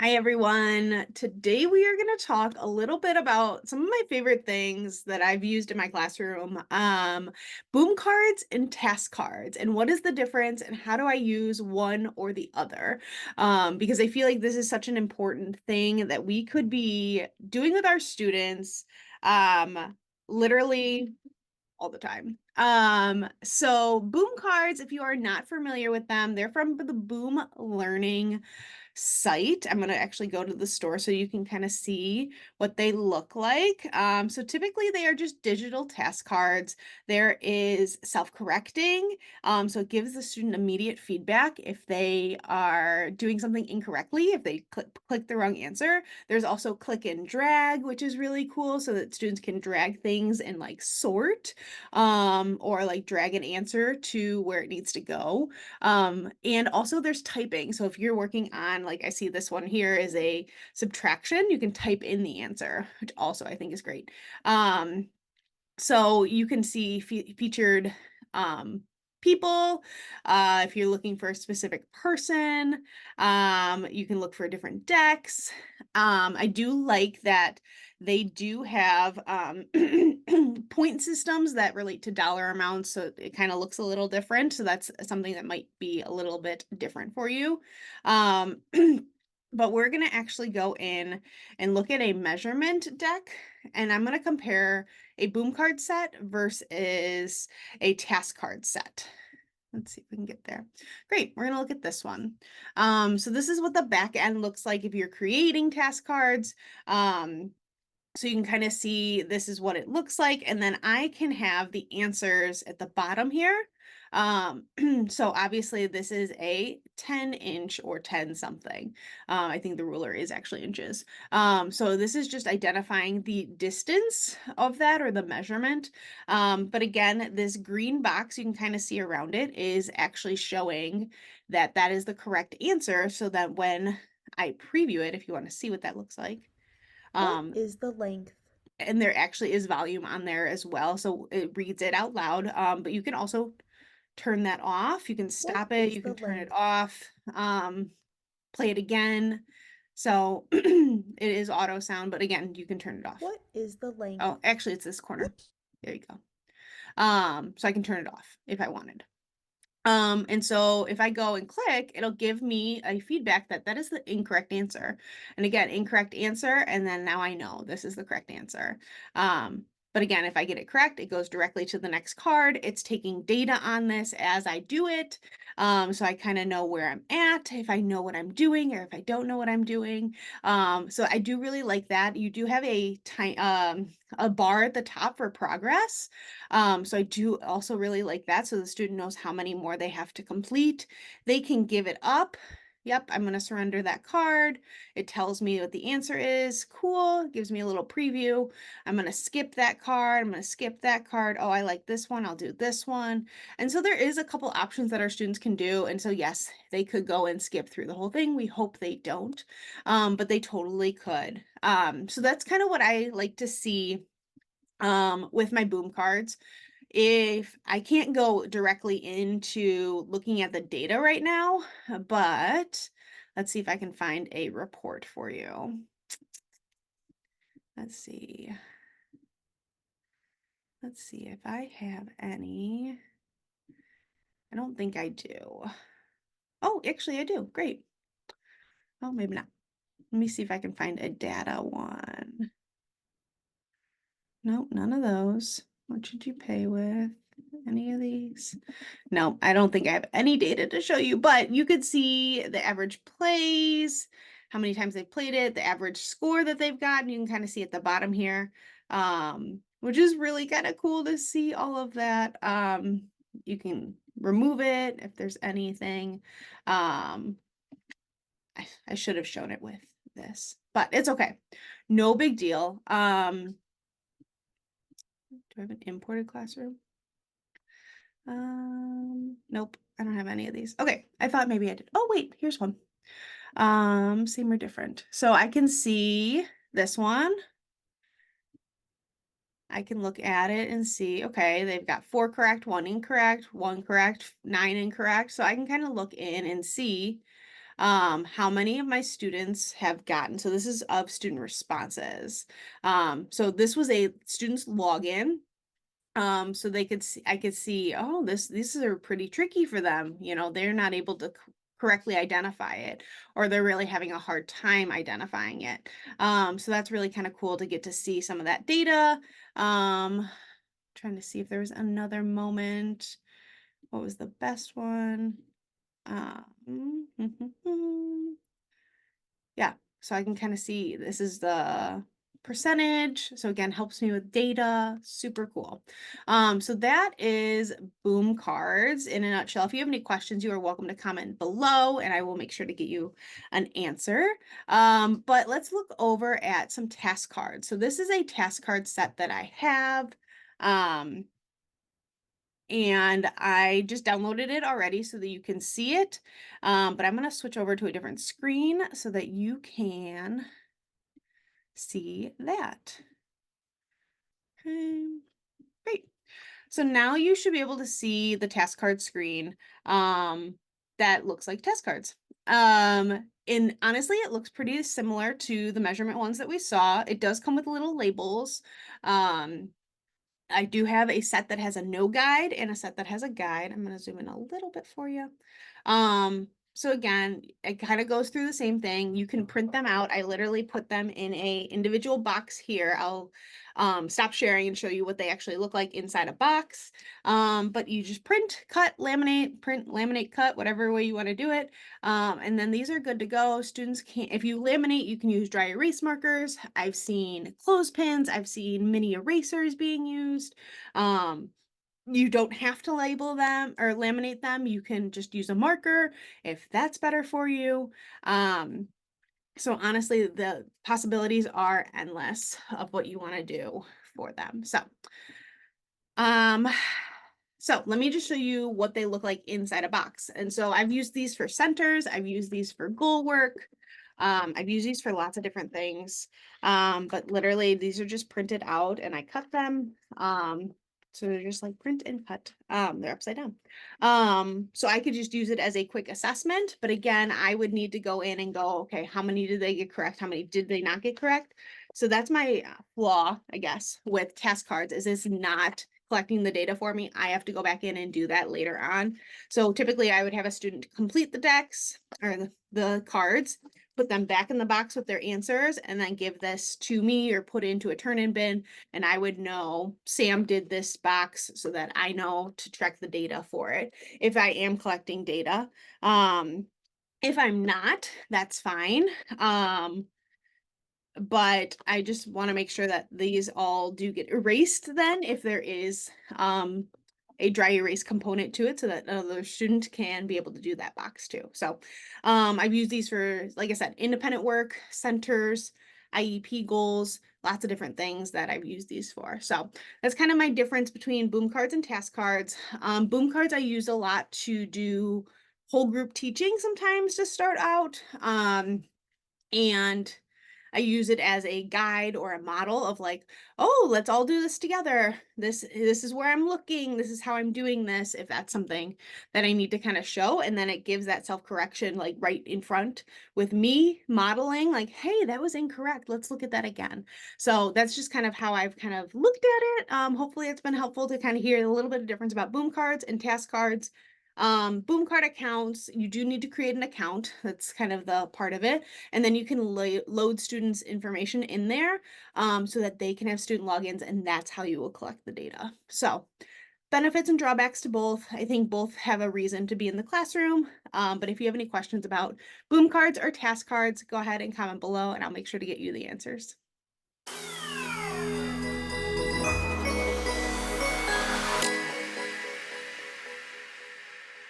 Hi, everyone. Today we are going to talk a little bit about some of my favorite things that I've used in my classroom, boom cards and task cards, and what is the difference and how do I use one or the other? Because I feel like this is such an important thing that we could be doing with our students, literally all the time. So boom cards, if you are not familiar with them, they're from the Boom Learning site. I'm going to actually go to the store so you can kind of see what they look like. So typically they are just digital task cards. There is self-correcting. So it gives the student immediate feedback if they are doing something incorrectly, if they click the wrong answer. There's also click and drag, which is really cool so that students can drag things and like sort, or like drag an answer to where it needs to go. And also there's typing. So if you're working on, like I see this one here is a subtraction, you can type in the answer, which also I think is great. So you can see featured people. If you're looking for a specific person, you can look for different decks. I do like that they do have point systems that relate to dollar amounts, so it kind of looks a little different. So that's something that might be a little bit different for you. Um, but we're going to actually go in and look at a measurement deck, and I'm going to compare a boom card set versus a task card set. Let's see if we can get there. Great, we're gonna look at this one. So this is what the back end looks like if you're creating task cards. So you can kind of see this is what it looks like, and then I can have the answers at the bottom here. So obviously this is a 10-inch or 10 something. I think the ruler is actually inches. So this is just identifying the distance of that or the measurement. But again, this green box you can kind of see around it is actually showing that that is the correct answer, so that when I preview it, if you want to see what that looks like, What um, is the length? and there actually is volume on there as well, so it reads it out loud. But you can also turn that off. You can What stop it. is You the can turn it length? off. Play it again. So it is auto sound, but again, you can turn it off. What is the length? Oh, actually, it's this corner. There you go. So I can turn it off if I wanted. And so if I go and click, it'll give me a feedback that that is the incorrect answer. And again, incorrect answer, and then now I know this is the correct answer. But again, if I get it correct, it goes directly to the next card. It's taking data on this as I do it. So I kind of know where I'm at, if I know what I'm doing or if I don't know what I'm doing. So I do really like that. You do have a bar at the top for progress. So I do also really like that. So the student knows how many more they have to complete. They can give it up. Yep, I'm going to surrender that card. It tells me what the answer is. Cool. Gives me a little preview. I'm going to skip that card. I'm going to skip that card. Oh, I like this one. I'll do this one. And so there is a couple options that our students can do. And so yes, they could go and skip through the whole thing. We hope they don't, but they totally could. So that's kind of what I like to see with my boom cards. If I can't go directly into looking at the data right now, but let's see if I can find a report for you. Let's see. Let's see if I have any. I don't think I do. Oh, actually I do. Great. Oh, maybe not. Let me see if I can find a data one. Nope, none of those. What should you pay with? Any of these? No, I don't think I have any data to show you, but you could see the average plays, how many times they've played it, the average score that they've gotten. You can kind of see at the bottom here, which is really kind of cool to see all of that. You can remove it if there's anything. Um, I should have shown it with this, but it's okay. No big deal. Do I have an imported classroom? Nope, I don't have any of these. Okay, I thought maybe I did. Oh, wait, here's one. Same or different. So I can see this one. I can look at it and see, okay, they've got 4 correct, 1 incorrect, 1 correct, 9 incorrect. So I can kind of look in and see how many of my students have gotten, so this is of student responses. So this was a student's login. So they could see, I could see, oh, these are pretty tricky for them. They're not able to correctly identify it, or they're really having a hard time identifying it. So that's really kind of cool to get to see some of that data. Trying to see if there was another moment. What was the best one? Um, yeah, so I can kind of see this is the percentage. So again, helps me with data. Super cool. So that is Boom Cards in a nutshell. If you have any questions, you are welcome to comment below and I will make sure to get you an answer. But let's look over at some task cards. So this is a task card set that I have. And I just downloaded it already so that you can see it. But I'm going to switch over to a different screen so that you can see that. Okay, great. So now you should be able to see the task card screen that looks like test cards. And honestly, it looks pretty similar to the measurement ones that we saw. It does come with little labels. I do have a set that has a no guide and a set that has a guide. I'm going to zoom in a little bit for you. So again, it kind of goes through the same thing. You can print them out. I literally put them in a individual box here. I'll stop sharing and show you what they actually look like inside a box. But you just print, cut, laminate, print, laminate, cut, whatever way you want to do it. And then these are good to go. Students can, if you laminate, you can use dry erase markers. I've seen clothespins. I've seen mini erasers being used. You don't have to label them or laminate them. You can just use a marker if that's better for you. So honestly, the possibilities are endless of what you want to do for them. Um, so let me just show you what they look like inside a box. And so I've used these for centers. I've used these for goal work. I've used these for lots of different things. But literally these are just printed out and I cut them. So they're just like print and cut. They're upside down. So I could just use it as a quick assessment. But again, I would need to go in and go, okay, how many did they get correct? How many did they not get correct? So that's my flaw, I guess, with task cards is it's not collecting the data for me. I have to go back in and do that later on. So typically I would have a student complete the decks or the cards, put them back in the box with their answers, and then give this to me or put into a turn-in bin. And I would know Sam did this box so that I know to track the data for it if I am collecting data. If I'm not, that's fine. But I just want to make sure that these all do get erased then if there is a dry erase component to it so that another student can be able to do that box too. So I've used these for, like I said, independent work, centers, IEP goals, lots of different things that I've used these for. So that's kind of my difference between boom cards and task cards. Boom cards I use a lot to do whole group teaching sometimes to start out. And I use it as a guide or a model of like, oh, let's all do this together. This is where I'm looking. This is how I'm doing this. If that's something that I need to kind of show, and then it gives that self-correction like right in front with me modeling like, hey, that was incorrect. Let's look at that again. So that's just kind of how I've kind of looked at it. Hopefully it's been helpful to kind of hear a little bit of difference about boom cards and task cards. Boom card accounts, you do need to create an account. That's kind of the part of it. And then you can load students' information in there so that they can have student logins, and that's how you will collect the data. So benefits and drawbacks to both. I think both have a reason to be in the classroom. But if you have any questions about boom cards or task cards, go ahead and comment below and I'll make sure to get you the answers.